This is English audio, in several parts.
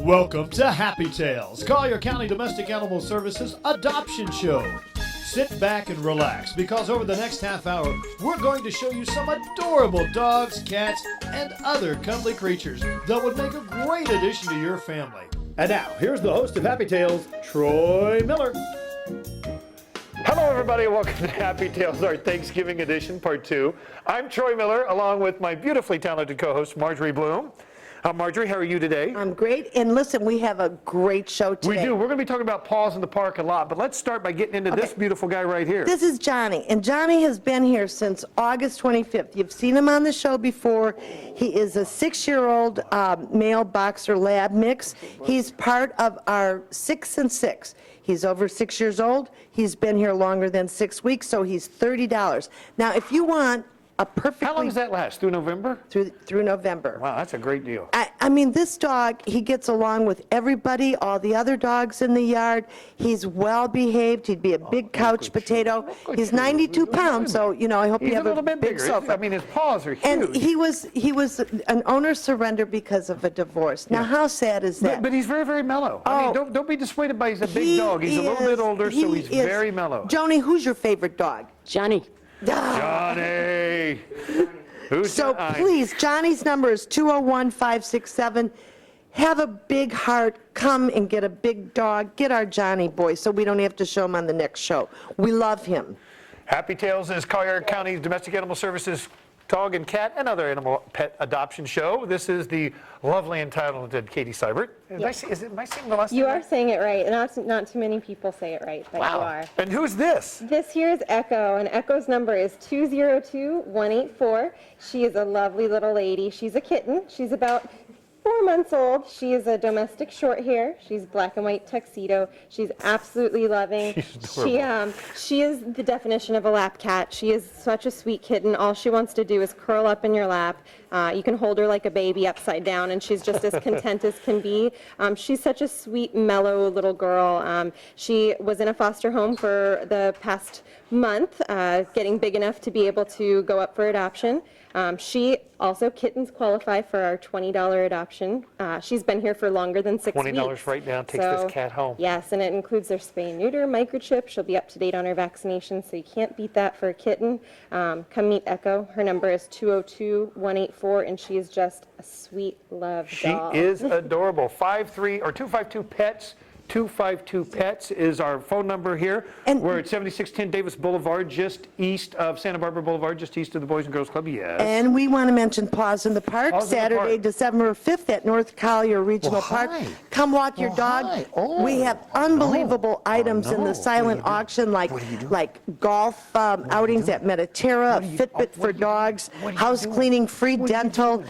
Welcome to Happy Tales, Collier County Domestic Animal Services adoption show. Sit back and relax because over the next half hour, we're going to show you some adorable dogs, cats, and other cuddly creatures that would make a great addition to your family. And now, here's the host of Happy Tales, Troy Miller. Hello, everybody, and welcome to Happy Tales, our Thanksgiving edition, part 2. I'm Troy Miller, along with my beautifully talented co-host, Marjorie Bloom. Marjorie, how are you today? I'm great. And listen, we have a great show today. We do. We're going to be talking about paws in the park a lot, but let's start by getting into this beautiful guy right here. This is Johnny, and Johnny has been here since August 25th. You've seen him on the show before. He is a 6-year-old male boxer lab mix. He's part of our 6 and 6. He's over 6 years old. He's been here longer than 6 weeks, so he's $30. Now, if you want a perfectly... How long does that last? Through November? Through November. Wow, that's a great deal. I mean, this dog, he gets along with everybody, all the other dogs in the yard. He's well behaved. He'd be a big couch potato. He's 92 pounds, so, you know, I hope you have a big sofa. I mean, his paws are huge. And he was an owner surrender because of a divorce. Now, how sad is that? But he's very, very mellow. I mean, don't be dissuaded by he's a big dog. He's a little bit older, so he's very mellow. Joni, who's your favorite dog? Johnny. Johnny. So please, Johnny's number is 201-567. Have a big heart. Come and get a big dog. Get our Johnny boy so we don't have to show him on the next show. We love him. Happy Tales is Collier County Domestic Animal Services dog and cat and other animal pet adoption show. This is the lovely and talented Katie Seibert. Am I saying the last name? You are saying it right, and not too many people say it right, but you are. And who's this? This here is Echo, and Echo's number is 202-184. She is a lovely little lady. She's a kitten. She's about 4 months old. She is a domestic short hair. She's black and white tuxedo. She's absolutely loving. She's adorable. She is the definition of a lap cat. She is such a sweet kitten. All she wants to do is curl up in your lap. You can hold her like a baby upside down, and she's just as content as can be. She's such a sweet, mellow little girl. She was in a foster home for the past month, getting big enough to be able to go up for adoption. Kittens qualify for our $20 adoption. She's been here for longer than 6 weeks. $20 right now takes this cat home. Yes, and it includes their spay and neuter, microchip. She'll be up to date on her vaccination, so you can't beat that for a kitten. Come meet Echo. Her number is 202-184, and she is just a sweet love doll. She is adorable. 252-PETS. 252 Pets is our phone number here. And we're at 7610 Davis Boulevard, just east of Santa Barbara Boulevard, just east of the Boys and Girls Club. Yes. And we want to mention Paws in the Park, Saturday, December 5th at North Collier Regional Park. Come walk your dog. We have unbelievable items in the silent auction, like golf outings at Mediterra, Fitbit for dogs, house cleaning, free dental.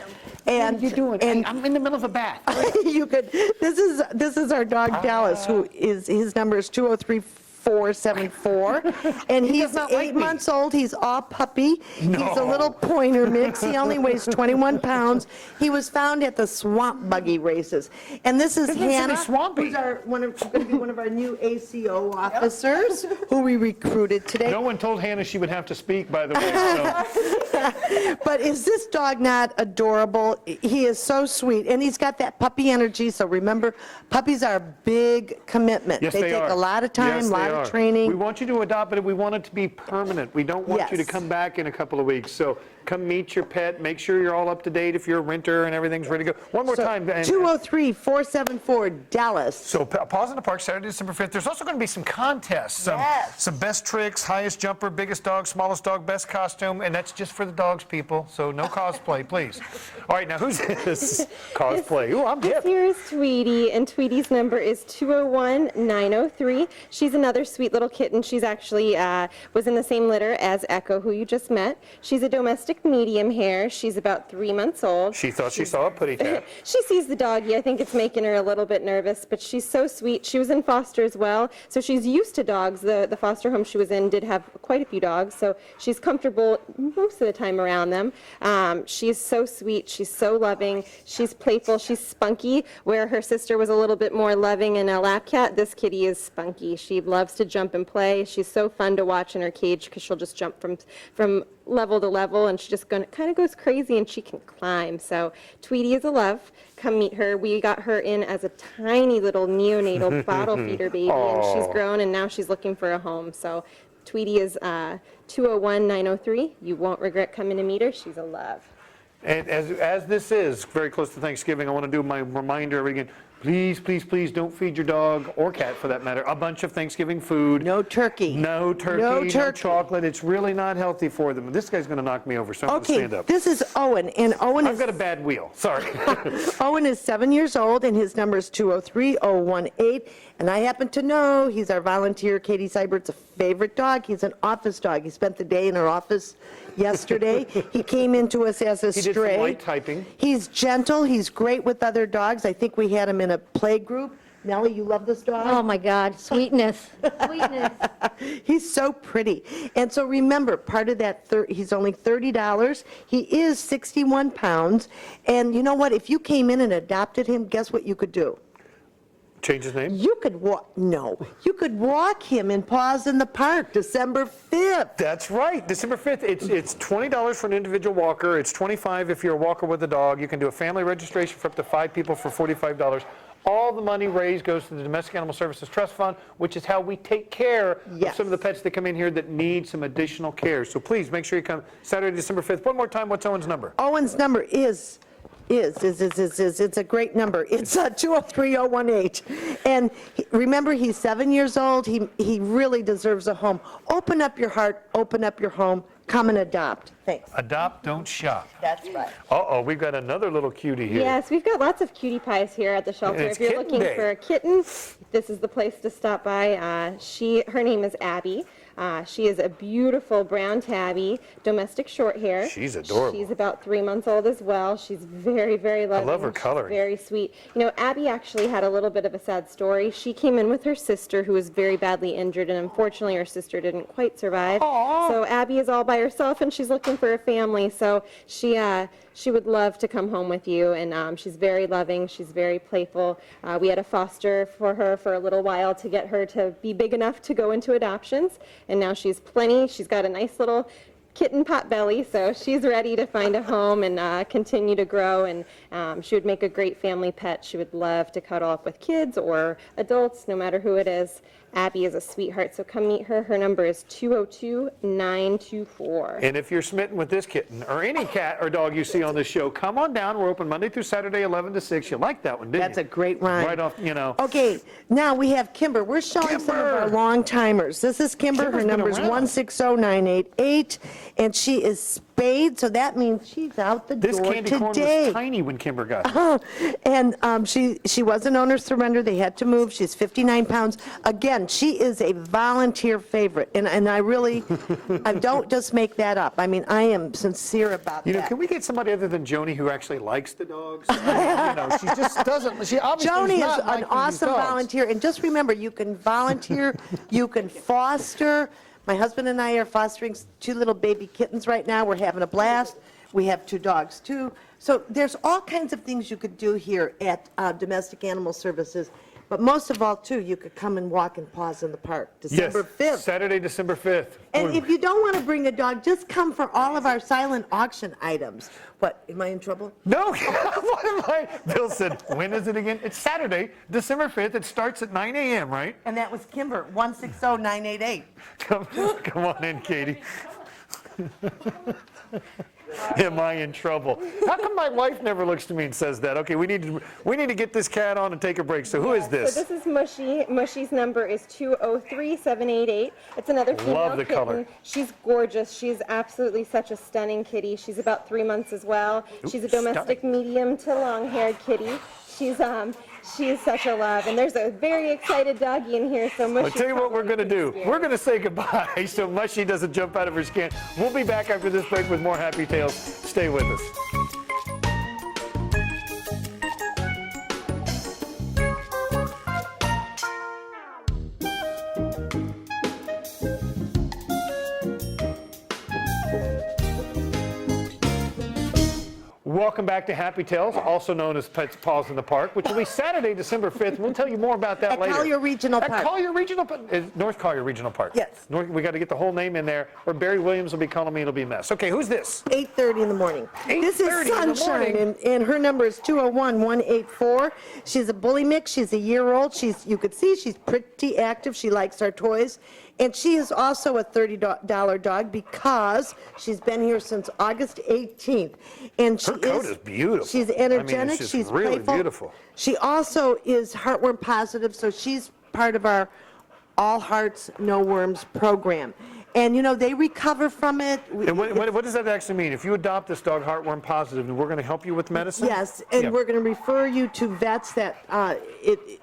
And what are you doing? I'm in the middle of a bath. You could. This is our dog Dallas, who is his number is 203-474, and he's 8 months old. He's all puppy. No. He's a little pointer mix. He only weighs 21 pounds. He was found at the swamp buggy races, and this is Hannah, who's going to be one of our new ACO officers, who we recruited today. No one told Hannah she would have to speak, by the way. So. But is this dog not adorable? He is so sweet, and he's got that puppy energy. So remember, puppies are a big commitment. Yes, they take a lot of time, a lot of training. We want you to adopt it, and we want it to be permanent. We don't want you to come back in a couple of weeks. So come meet your pet. Make sure you're all up to date if you're a renter and everything's ready to go. One more time. 203-474 Dallas. So Paws in the Park, Saturday, December 5th. There's also going to be some contests. Some best tricks, highest jumper, biggest dog, smallest dog, best costume, and that's just for the dogs, people. So no cosplay, please. All right, now who's this? Cosplay. Ooh, I'm hip. This here is Tweety, and Tweety's number is 201-903. She's another sweet little kitten. She's actually was in the same litter as Echo, who you just met. She's a domestic medium hair. She's about 3 months old. She thought she saw a putty tat. She sees the doggy. I think it's making her a little bit nervous, but she's so sweet. She was in foster as well, so she's used to dogs. The foster home she was in did have quite a few dogs, so she's comfortable most of the time around them. She's so sweet. She's so loving. She's playful. She's spunky. Where her sister was a little bit more loving and a lap cat, this kitty is spunky. She loves to jump and play. She's so fun to watch in her cage because she'll just jump from level to level, and she just kind of goes crazy, and she can climb. So Tweety is a love. Come meet her. We got her in as a tiny little neonatal bottle feeder baby, and she's grown, and now she's looking for a home. So Tweety is 201-903. You won't regret coming to meet her. She's a love. And as this is very close to Thanksgiving, I want to do my reminder again. Please, please, please don't feed your dog or cat, for that matter, a bunch of Thanksgiving food. No turkey. No turkey, no chocolate. It's really not healthy for them. This guy's going to knock me over, so I'm going to stand up. This is Owen, and Owen I've got a bad wheel. Sorry. Owen is 7 years old, and his number is 203-018. And I happen to know he's our volunteer. Katie Seibert's a favorite dog. He's an office dog. He spent the day in our office yesterday. He came into us as a stray. He did some light typing. He's gentle. He's great with other dogs. I think we had him in a play group. Nellie, you love this dog? Oh my God, sweetness, sweetness. He's so pretty. And so remember, part of that, he's only $30. He is 61 pounds. And you know what? If you came in and adopted him, guess what you could do? Change his name? You could you could walk him in Paws in the Park, December 5th. That's right, December 5th. It's $20 for an individual walker. It's $25 if you're a walker with a dog. You can do a family registration for up to 5 people for $45. All the money raised goes to the Domestic Animal Services Trust Fund, which is how we take care of some of the pets that come in here that need some additional care. So please make sure you come Saturday, December 5th. One more time, what's Owen's number? Owen's number is it's a great number. It's 203-018. And remember, he's 7 years old. He really deserves a home. Open up your heart, open up your home, come and adopt. Thanks. Adopt, don't shop. That's right. Uh-oh, we've got another little cutie here. Yes, we've got lots of cutie pies here at the shelter. It's If you're kitten looking day. for a kitten, this is the place to stop by. Her name is Abby. She is a beautiful brown tabby, domestic short hair. She's adorable. She's about 3 months old as well. She's very, very loving. I love her She's coloring. very sweet. You know, Abby actually had a little bit of a sad story. She came in with her sister, who was very badly injured, and unfortunately her sister didn't quite survive. Aww. So Abby is all by herself, and she's looking for a family. So she would love to come home with you, and she's very loving. She's very playful. We had a foster for her for a little while to get her to be big enough to go into adoptions, and now she's plenty. She's got a nice little kitten pot belly, so she's ready to find a home and continue to grow, and she would make a great family pet. She would love to cuddle up with kids or adults, no matter who it is. Abby is a sweetheart, so come meet her. Her number is 202-924. And if you're smitten with this kitten or any cat or dog you see on this show, come on down. We're open Monday through Saturday, 11 to 6. You like that one, didn't you? That's a great rhyme. Right off, you know. Okay, now we have Kimber. We're showing some of our long timers. This is Kimber. Kimber's Her been number is around. 160988, and she is spayed, so that means she's out the This door candy corn today. was tiny when Kimber got here. And she was an owner surrender. They had to move. She's 59 pounds. Again, she is a volunteer favorite, and I really, I don't just make that up. I mean, I am sincere about You know, that. can we get somebody other than Joni who actually likes the dogs? You know, she just doesn't. She obviously Joni not is liking an these awesome dogs. volunteer, and just remember, you can volunteer, you can foster. My husband and I are fostering 2 little baby kittens right now. We're having a blast. We have 2 dogs, too. So there's all kinds of things you could do here at Domestic Animal Services. But most of all, too, you could come and walk and Paws in the Park, December 5th. Saturday, December 5th. And if you don't want to bring a dog, just come for all of our silent auction items. What, am I in trouble? No, what am I? Bill said, when is it again? It's Saturday, December 5th. It starts at 9 a.m., right? And that was Kimber, 160988. Come on in, Katie. Am I in trouble? How come my wife never looks to me and says that? Okay, we need to get this cat on and take a break. So who is this? So this is Mushy. Mushy's number is 203-788. It's another female Love the kitten. color. She's gorgeous. She's absolutely such a stunning kitty. She's about 3 months as well. She's a domestic medium to long-haired kitty. She is such a love, and there's a very excited doggy in here, so Mushy. I'll tell you what we're going to do. We're going to say goodbye so Mushy doesn't jump out of her skin. We'll be back after this break with more Happy Tales. Stay with us. Welcome back to Happy Tales, also known as Pets Paws in the Park, which will be Saturday, December 5th. We'll tell you more about that later. At Collier Regional Park. At Collier Regional Park. North Collier Regional Park. Yes. We got to get the whole name in there, or Barry Williams will be calling me, it'll be a mess. Okay, who's this? 8:30 in the morning. This is 8:30 in the Sunshine, morning. and her number is 201-184. She's a bully mix. She's a year old. You could see she's pretty active. She likes our toys. And she is also a $30 dog because she's been here since August 18th. And she Her coat is beautiful. She's I mean, energetic. it's just She's really playful. beautiful. She also is heartworm positive, so she's part of our All Hearts, No Worms program. And, you know, they recover from it. And what does that actually mean? If you adopt this dog heartworm positive, and we're going to help you with medicine? Yes, and Yeah. we're going to refer you to vets that,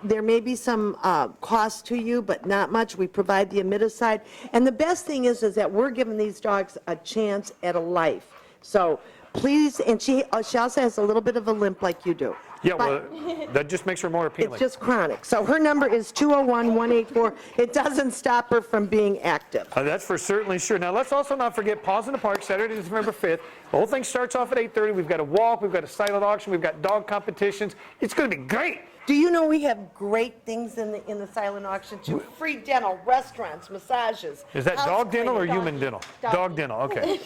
there may be some cost to you, but not much. We provide the imiticide. And the best thing is that we're giving these dogs a chance at a life. So please, and she also has a little bit of a limp like you do. Yeah, But well, that just makes her more appealing. it's just chronic. So her number is 201-184. It doesn't stop her from being active. That's for certainly sure. Now, let's also not forget Paws in the Park, Saturday, December 5th. The whole thing starts off at 8:30. We've got a walk, we've got a silent auction, we've got dog competitions. It's going to be great. Do you know we have great things in the silent auction too? Free dental, restaurants, massages. Is that house dog dental or cleaning. human dental? Dog dental, okay.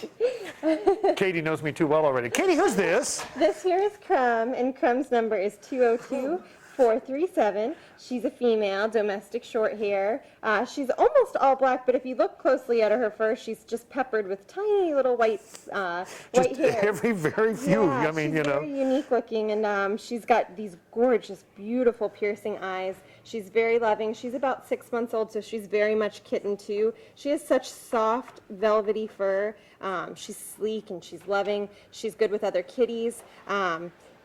Katie knows me too well already. Katie, who's this? This here is Crumb, and Crumb's number is 202-437. She's a female, domestic short hair. She's almost all black, but if you look closely at her fur, she's just peppered with tiny little white Just hair. very few. Yeah, I mean, she's you know. very unique looking, and she's got these gorgeous, beautiful, piercing eyes. She's very loving. She's about 6 months old, so she's very much kitten too. She has such soft, velvety fur. She's sleek and she's loving. She's good with other kitties.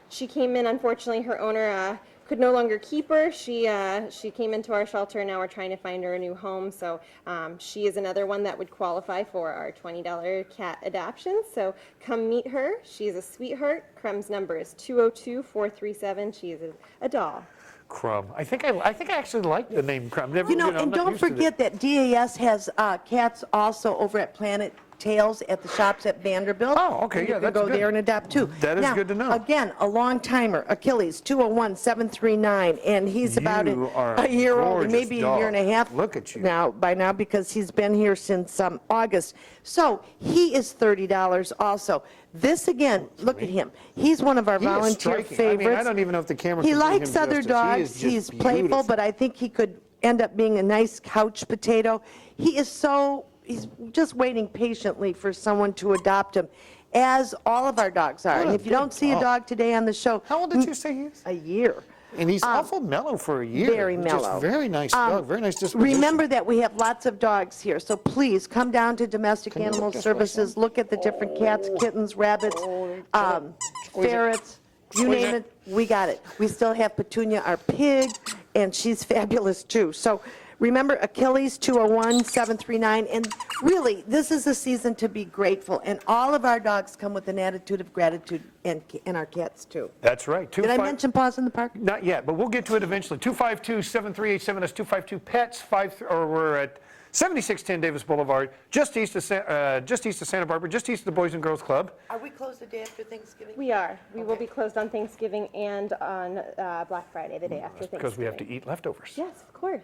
She came in, unfortunately, her owner could no longer keep her. She came into our shelter, and now we're trying to find her a new home. So she is another one that would qualify for our $20 cat adoption. So come meet her. She's a sweetheart. Crumb's number is 202-437. She is a doll. Crumb. I think I actually like the name Crumb. You know, and don't forget that DAS has cats also over at Planet Tails at the shops at Vanderbilt. Oh, okay, And yeah, you can that's go good. there and adopt too. That is Now, good to know. Again, a long timer, Achilles, 201-739, and he's about You are a year old, gorgeous maybe a year and a dog. half. Look at you. By now, because he's been here since August. So he is $30 also. This again, look at him. He's one of our He is volunteer striking. favorites. I mean, I don't even know if the camera He can do him likes other justice. He dogs. is just He's playful, beautiful. but I think he could end up being a nice couch potato. He's just waiting patiently for someone to adopt him, as all of our dogs are. What And a if you don't good see a dog. dog today on the show, How old did you say he is? a year. And he's awful mellow for a year. Very mellow. Just very nice dog, very nice disposition. Remember that we have lots of dogs here, so please come down to Domestic you Animal look this way, Services, look at the different cats, kittens, rabbits, ferrets, you Squeeze name it. it, we got it. We still have Petunia, our pig, and she's fabulous too. So remember Achilles, 201-739, and really, this is a season to be grateful, and all of our dogs come with an attitude of gratitude, and our cats too. That's right. Did I mention Paws in the Park? Not yet, but we'll get to it eventually. 252-7387, that's 252-PETS, or we're at 7610 Davis Boulevard, just east of Santa Barbara, just east of the Boys and Girls Club. Are we closed the day after Thanksgiving? We are. We will be closed on Thanksgiving and on Black Friday, the day after Thanksgiving. Because we have to eat leftovers. Yes, of course.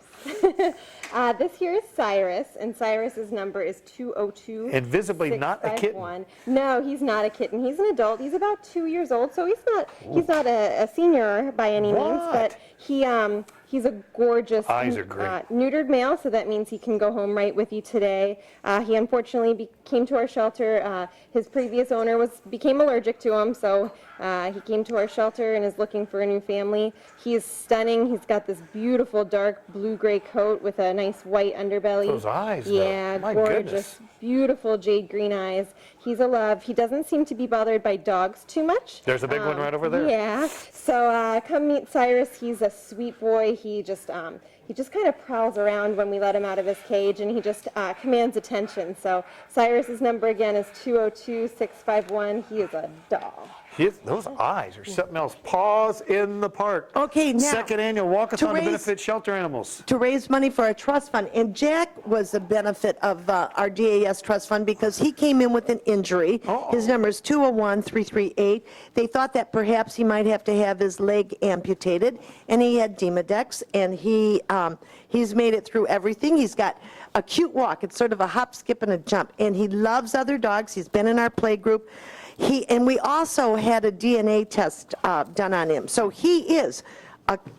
This here is Cyrus, and Cyrus's number is 202. And visibly not a kitten. 651. No, he's not a kitten. He's an adult. He's about 2 years old, so he's not a senior by any means, What? but he's a gorgeous Eyes are great. neutered male, so that means he can go home right with you today. He unfortunately came to our shelter. His previous owner became allergic to him, so he came to our shelter and is looking for a new family. He is stunning. He's got this beautiful dark blue-gray coat with a nice white underbelly. Those eyes, though. Yeah, My gorgeous. goodness. Beautiful jade green eyes. He's a love. He doesn't seem to be bothered by dogs too much. There's a big one right over there. Yeah. So come meet Cyrus. He's a sweet boy. He just he just kind of prowls around when we let him out of his cage, and he just commands attention. So Cyrus's number again is 202-651. He is a doll. Those eyes are something else. Paws in the Park. Okay, now, Second annual walkathon to raise- benefit shelter animals. To raise money for our trust fund. And Jack was the benefit of our DAS trust fund because he came in with an injury. His number is 201-338. They thought that perhaps he might have to have his leg amputated, and he had Demodex, and he's made it through everything. He's got a cute walk. It's sort of a hop, skip, and a jump. And he loves other dogs. He's been in our play group. And we also had a DNA test done on him. So he is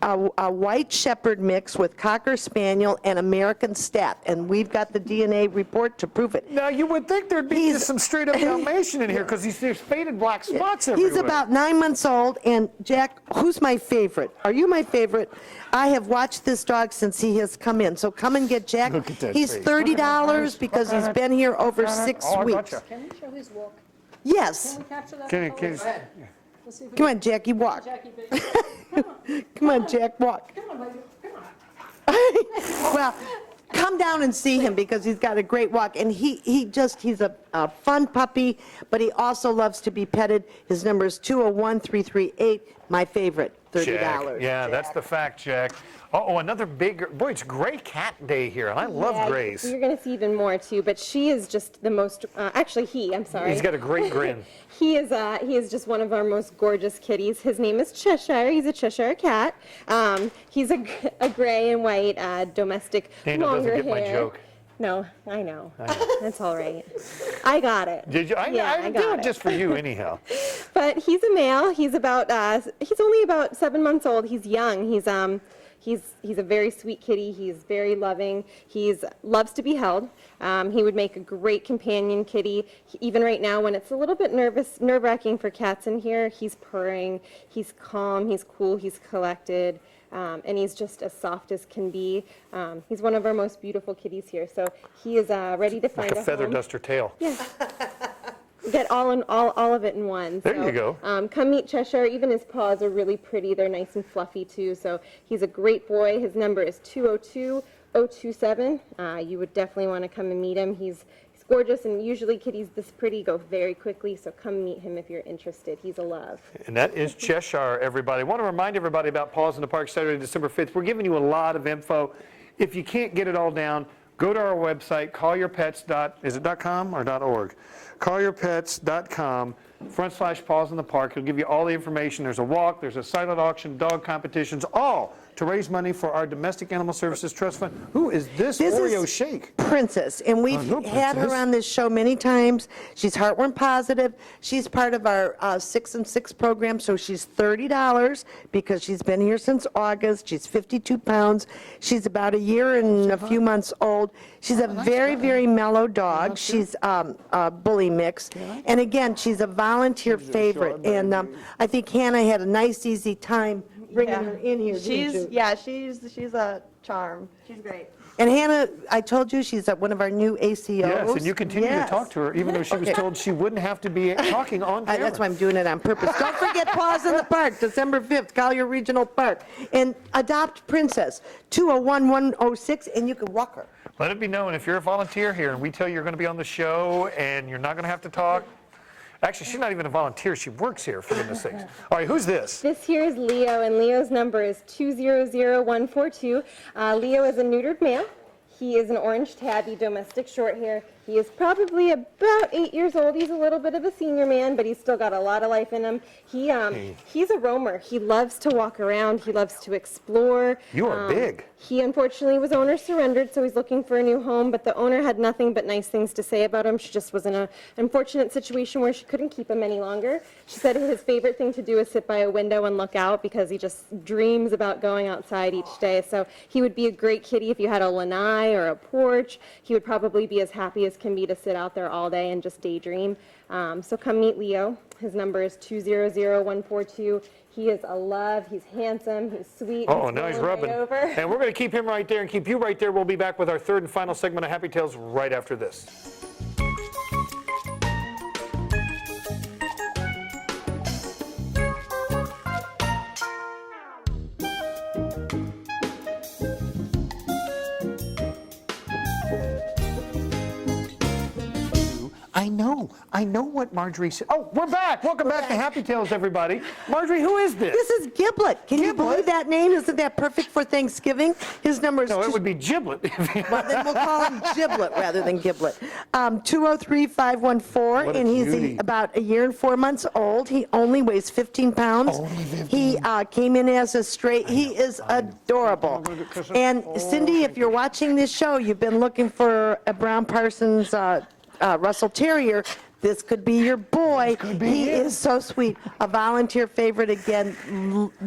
a white shepherd mix with Cocker Spaniel and American Staff. And we've got the DNA report to prove it. Now, you would think there'd be just some straight up Dalmatian in here because there's faded black spots everywhere. He's about 9 months old. And Jack, who's my favorite? Are you my favorite? I have watched this dog since he has come in. So come and get Jack. Look at that He's face. $30 because he's been here over 6 Oh, I weeks. gotcha. Can we show his walk? Yes. Can we capture that? Can Collier? you- Let's see if we Come on, Jackie, walk. Jackie, baby. Come on, Jack, walk. Come on, baby. Come on. Well, come down and see him because he's got a great walk. And he's a fun puppy, but he also loves to be petted. His number is 201-338, my favorite, $30. Jack. Yeah, that's the fact, Jack. Oh, another big, boy, it's Gray Cat Day here, and I love grays. You're going to see even more too, but she is just the most, actually I'm sorry. He's got a great grin. He is just one of our most gorgeous kitties. His name is Cheshire. He's a Cheshire cat. He's a gray and white domestic, Dana longer doesn't get hair. my joke. No, I know. That's all right. I got it. Did you? I got do it just for you anyhow. But he's a male. He's only about 7 months old. He's young. He's a very sweet kitty. He's very loving. Loves to be held. He would make a great companion kitty. Even right now, when it's a little bit nerve-wracking for cats in here, he's purring. He's calm. He's cool. He's collected. And he's just as soft as can be. He's one of our most beautiful kitties here. So he is ready to find Like a feather home. duster tail. Yeah. Get all of it in one. There you go. Come meet Cheshire. Even his paws are really pretty. They're nice and fluffy too. So he's a great boy. His number is 202-027. You would definitely want to come and meet him. He's gorgeous, and usually kitties this pretty go very quickly. So come meet him if you're interested. He's a love. And that is Cheshire, everybody. I want to remind everybody about Paws in the Park Saturday, December 5th. We're giving you a lot of info. If you can't get it all down, go to our website, collierpets.com or .org? collierpets.com/Paws in the Park. It'll give you all the information. There's a walk, there's a silent auction, dog competitions, all to raise money for our Domestic Animal Services Trust Fund. Who is this Oreo is Shake? Princess, and we've no had her Princess. on this show many times. She's heartworm positive. She's part of our 6 and 6 program, so she's $30 because she's been here since August. She's 52 pounds. She's about a year and a few months old. She's a very, very mellow dog. She's a bully mix. And again, she's a volunteer favorite. And I think Hannah had a nice, easy time bringing her in here, didn't you? She's a charm. She's great. And Hannah, I told you she's one of our new ACOs. Yes, and you continue to Yes. talk to her, even though she was told she wouldn't have to be talking on camera. That's why I'm doing it on purpose. Don't forget Paws in the Park, December 5th, Collier Regional Park. And adopt Princess, 201-106, and you can walk her. Let it be known, if you're a volunteer here and we tell you you're going to be on the show and you're not going to have to talk, actually, she's not even a volunteer. She works here, for goodness sakes. All right, who's this? This here is Leo, and Leo's number is 200142. Leo is a neutered male. He is an orange tabby domestic short hair. He is probably about 8 years old. He's a little bit of a senior man, but he's still got a lot of life in him. He's a roamer. He loves to walk around. He loves to explore. You are big. He unfortunately was owner surrendered, so he's looking for a new home, but the owner had nothing but nice things to say about him. She just was in an unfortunate situation where she couldn't keep him any longer. She said his favorite thing to do is sit by a window and look out because he just dreams about going outside each day. So he would be a great kitty if you had a lanai or a porch. He would probably be as happy as can be to sit out there all day and just daydream. So come meet Leo. His number is 200142. He is a love. He's handsome. He's sweet. Oh, now he's rolling rubbing. right over. And we're going to keep him right there and keep you right there. We'll be back with our third and final segment of Happy Tales right after this. I know what Marjorie said. Oh, we're back. Welcome back to Happy Tales, everybody. Marjorie, who is this? This is Giblet. Can you Giblet? believe that name? Isn't that perfect for Thanksgiving? His number is No, it would be Giblet. well, then we'll call him Giblet rather than Giblet. 203-514, What a and he's cutie. about a year and 4 months old. He only weighs 15 pounds. Only 15. He came in as a stray. He is adorable. And Cindy, if you're watching this show, you've been looking for a Brown Parsons Russell Terrier. This could be your boy. He is so sweet. A volunteer favorite again,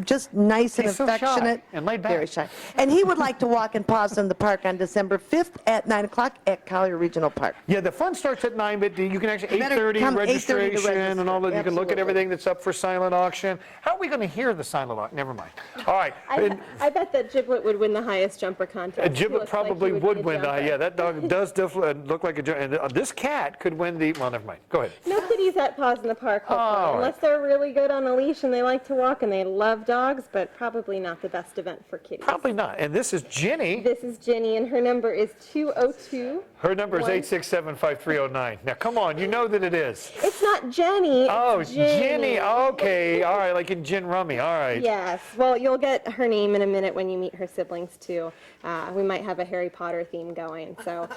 just nice and He's so shy affectionate. and laid back. Very shy. And he would like to walk and pause in the park on December 5th at 9 o'clock at Collier Regional Park. Yeah, the fun starts at 9, but you can actually, better 8:30 come 8:30 to registration and all that. You can look at Absolutely. everything that's up for silent auction. How are we going to hear the silent auction? Never mind. All right. I bet that Giblet would win the highest jumper contest. He Giblet looks like he probably be would a win. jumper. Yeah, that dog does definitely look like a jumper. And this cat could win the, well, never mind. Go ahead. No kitties at paws in the park, hopefully, all right. unless they're really good on a leash and they like to walk and they love dogs, but probably not the best event for kitties. Probably not. And this is Ginny. This is Ginny, and her number is 202. Her number is 867-5309. Now, come on, you know that it is. It's not Jenny. Oh, it's Ginny. Okay. All right, like in Gin Rummy. All right. Yes. Well, you'll get her name in a minute when you meet her siblings, too. We might have a Harry Potter theme going. So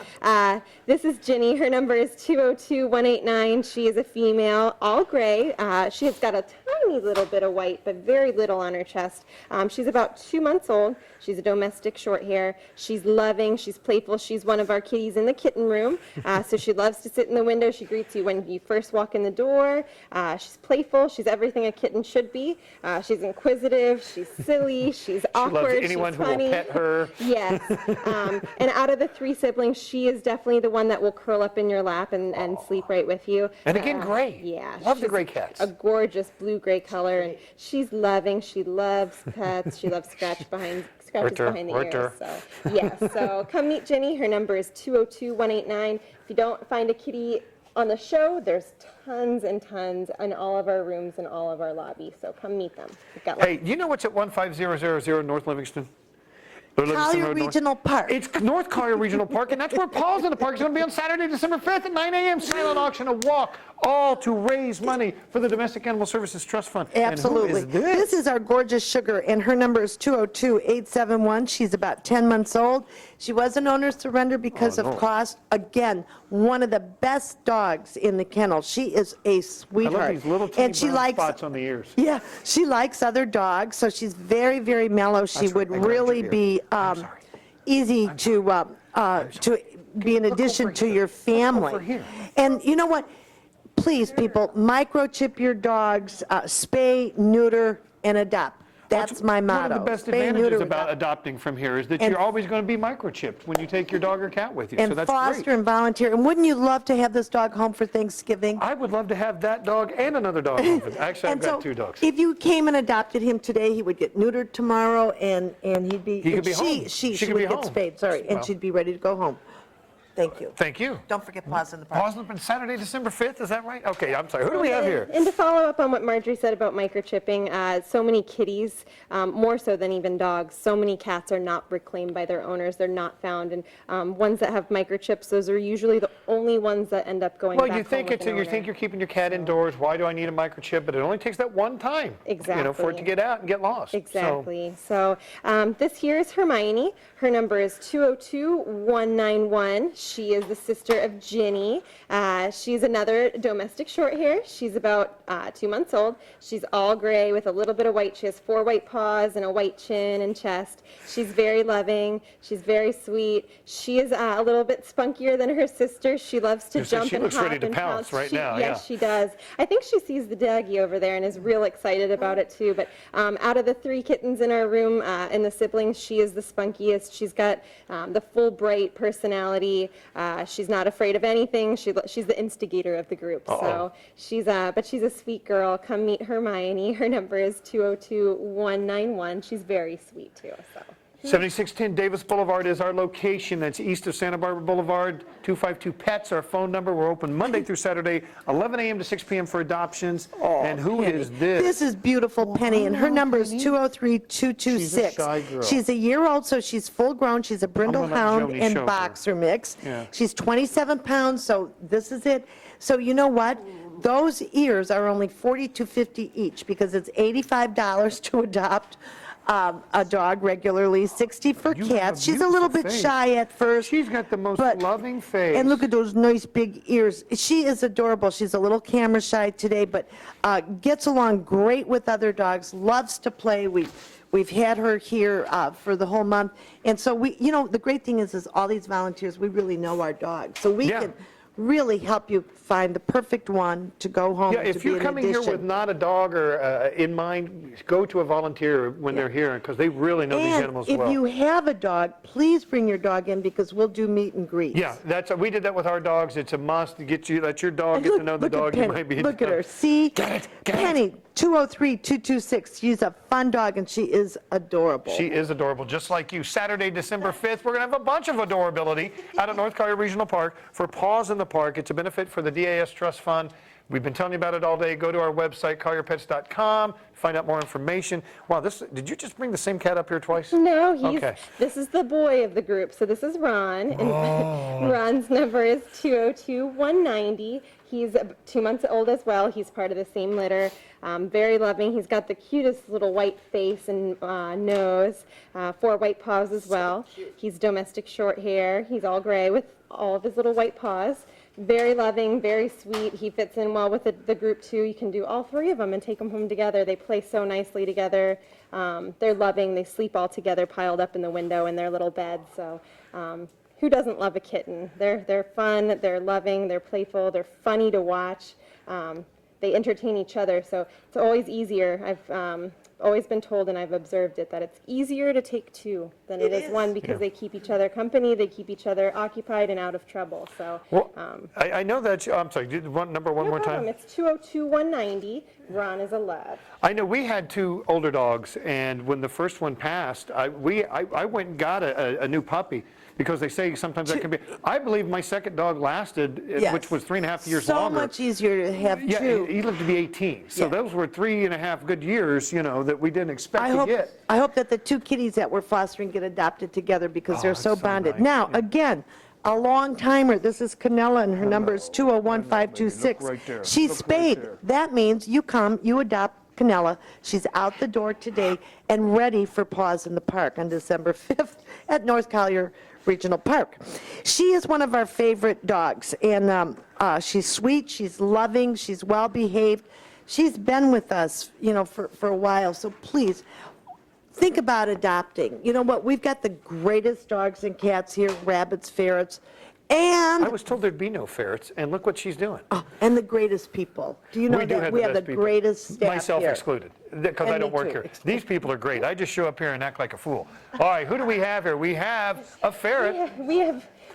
this is Ginny. Her number is 202-189. She is a female, all gray. She has got a tiny little bit of white, but very little on her chest. She's about 2 months old. She's a domestic short hair. She's loving. She's playful. She's one of our kitties in the kitten room. So she loves to sit in the window. She greets you when you first walk in the door. She's playful. She's everything a kitten should be. She's inquisitive. She's silly. She's awkward. She loves anyone she's who funny. will pet her. Yes. And out of the 3 siblings, she is definitely the one that will curl up in your lap and sleep right with you. And again, gray. Yeah. Love the she's gray cats. A gorgeous blue-gray color, and she's loving. She loves pets. She loves scratches behind the ears. So, yes. So come meet Jenny. Her number is 202-189. If you don't find a kitty on the show, there's tons and tons in all of our rooms and all of our lobbies. So come meet them. We've got Hey, you know what's at 15000 North Livingston? Or Livingston Collier Road North? Regional Park. It's North Collier Regional Park, and that's where Paul's in the Park. It's going to be on Saturday, December 5th at 9 a.m. Silent auction, a walk, all to raise money for the Domestic Animal Services Trust Fund. Absolutely. And who is this? This is our gorgeous Sugar, and her number is 202-871. She's about 10 months old. She was an owner's surrender because of cost. Again, one of the best dogs in the kennel. She is a I sweetheart. love these little tiny and she brown likes, spots on the ears. yeah, she likes other dogs, so she's very, very mellow. She would I grabbed really your ear. be I'm sorry. easy to be an addition to your over family. here. And you know what? Please, people, microchip your dogs, spay, neuter, and adopt. That's my motto. One of the best Spay, neuter, advantages about adopt. adopting from here is that And- you're always going to be microchipped when you take your dog or cat with you. So And that's foster great. and volunteer. And wouldn't you love to have this dog home for Thanksgiving? I would love to have that dog and another dog. Actually, I've And got so 2 dogs. if you came and adopted him today, he would get neutered tomorrow, and he'd be. He could be and home. She She could would be get home. spayed, sorry, and Well. she'd be ready to go home. Thank you. Thank you. Don't forget pause in the park. Pause on Saturday, December 5th, is that right? Okay, I'm sorry. Who do we have here? And to follow up on what Marjorie said about microchipping, so many kitties, more so than even dogs, so many cats are not reclaimed by their owners. They're not found. And ones that have microchips, those are usually the only ones that end up going Well, back you think home with an you think owner. you're keeping your cat indoors. Why do I need a microchip? But it only takes that one time. For it to Exactly. get out and get lost. So- Exactly. So this here is Hermione. Her number is 202-191. She is the sister of Ginny. She's another domestic short hair. She's about 2 months old. She's all gray with a little bit of white. She has 4 white paws and a white chin and chest. She's very loving. She's very sweet. She is a little bit spunkier than her sister. She loves to So jump she and looks hop ready to and pounce right now, Yes, yeah. she does. I think she sees the doggy over there and is real excited about it too. But out of the 3 kittens in our room and the siblings, she is the spunkiest. She's got the full bright personality. She's not afraid of anything. She's the instigator of the group. So she's a sweet girl. Come meet Hermione. Her number is 202-191. She's very sweet too. So. 7610 Davis Boulevard is our location. That's east of Santa Barbara Boulevard. 252 Pets, our phone number. We're open Monday through Saturday, 11 a.m. to 6 p.m. for adoptions. And who is this? This is beautiful Penny, and her number is 203-226. She's a shy girl. She's a year old, so she's full grown. She's a brindle gonna let hound Joni and show her. boxer mix. Yeah. She's 27 pounds, so this is it. So you know what? Those ears are only $42.50 each because it's $85 to adopt a dog regularly, $60 for You have cats. a She's a little beautiful bit face. shy at first. She's got the most but- loving face. And look at those nice big ears. She is adorable. She's a little camera shy today, but gets along great with other dogs, loves to play. We've had her here for the whole month. And so the great thing is all these volunteers, we really know our dogs. So we Yeah. can really help you find the perfect one to go home Yeah, and to if be you're an coming here with addition. not a dog or in mind, go to a volunteer when they're here because they really know these animals And if well. you have a dog, please bring your dog in because we'll do meet and greets. Yeah, we did that with our dogs. It's a must to let your dog get to know the Look at dog you Penny. might be. Look at her. See? Get it. Penny, 203-226. She's a fun dog, and she is adorable. She is adorable, just like you. Saturday, December 5th, we're going to have a bunch of adorability out at North Collier Regional Park for Paws in the Park. It's a benefit for the DAS Trust Fund. We've been telling you about it all day. Go to our website, collierpets.com, find out more information. Wow, did you just bring the same cat up here twice? No, Okay. this is the boy of the group. So this is Ron, and Ron's number is 202-190. He's 2 months old as well. He's part of the same litter. Very loving. He's got the cutest little white face and nose, 4 white paws as well. He's domestic short hair. He's all gray with all of his little white paws. Very loving, very sweet. He fits in well with the group too. You can do all 3 of them and take them home together. They play so nicely together. They're loving. They sleep all together, piled up in the window in their little bed. So who doesn't love a kitten? They're fun. They're loving. They're playful. They're funny to watch. They entertain each other. So it's always easier. I've always been told, and I've observed it, that it's easier to take 2 than it is 1 because they keep each other company, they keep each other occupied and out of trouble. So, Well, I know that, I'm sorry, number one no more problem. time. It's 202-190. Ron is a love. I know we had 2 older dogs, and when the first one passed, I went and got a new puppy because they say sometimes that can be. I believe my second dog lasted, Yes. which was 3.5 years so longer. much easier to have Yeah, 2. he lived to be 18. So Yeah. those were 3.5 good years, that we didn't expect to get. I hope that the 2 kitties that we're fostering get adopted together because they're that's so so bonded. nice. Now, again, a long timer. This is Canella, and her number is 201-526. Look right there. She's Look right spayed. there. That means you come, you adopt Canella. She's out the door today and ready for Paws in the Park on December 5th at North Collier Regional Park. She is one of our favorite dogs, and she's sweet, she's loving, she's well-behaved. She's been with us, for a while, so please, think about adopting. You know what? We've got the greatest dogs and cats here, rabbits, ferrets, I and was told there'd be no ferrets, and look what she's doing. and the greatest people. Do you know We do that have we the have the best people. greatest staff Myself here? excluded, because I And don't me work too, here. excluded. These people are great. I just show up here and act like a fool. All right, who do we have here? We have a ferret.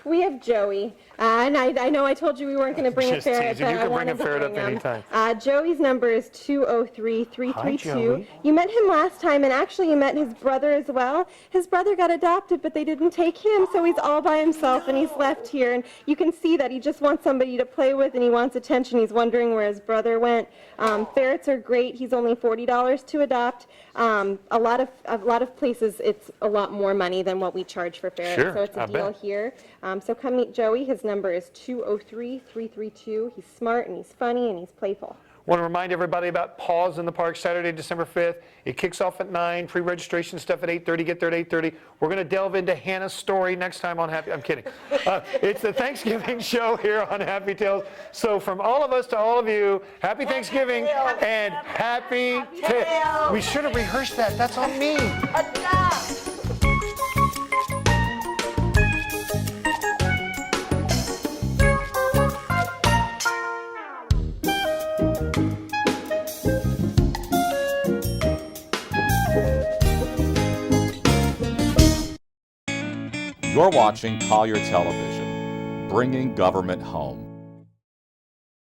We have Joey, and I know I told you we weren't going to bring Just a ferret, teasing. but You I can bring wanted a to ferret up bring him. anytime. Joey's number is 203-332. Hi, Joey. You met him last time, and actually you met his brother as well. His brother got adopted, but they didn't take him, so he's all by himself, and he's left here. And you can see that he just wants somebody to play with, and he wants attention. He's wondering where his brother went. Ferrets are great. He's only $40 to adopt. A lot of places it's a lot more money than what we charge for ferrets, Sure, so it's a I deal bet. here. So come meet Joey. His number is 203-332. He's smart and he's funny and he's playful. Want to remind everybody about Paws in the Park, Saturday, December 5th. It kicks off at 9, pre-registration stuff at 8:30. Get there at 8:30. We're going to delve into Hannah's story next time on Happy. I'm kidding. It's the Thanksgiving show here on Happy Tales. So from all of us to all of you, happy Thanksgiving and happy Tales. We should have rehearsed that. That's on me. You're watching Collier Television, bringing government home.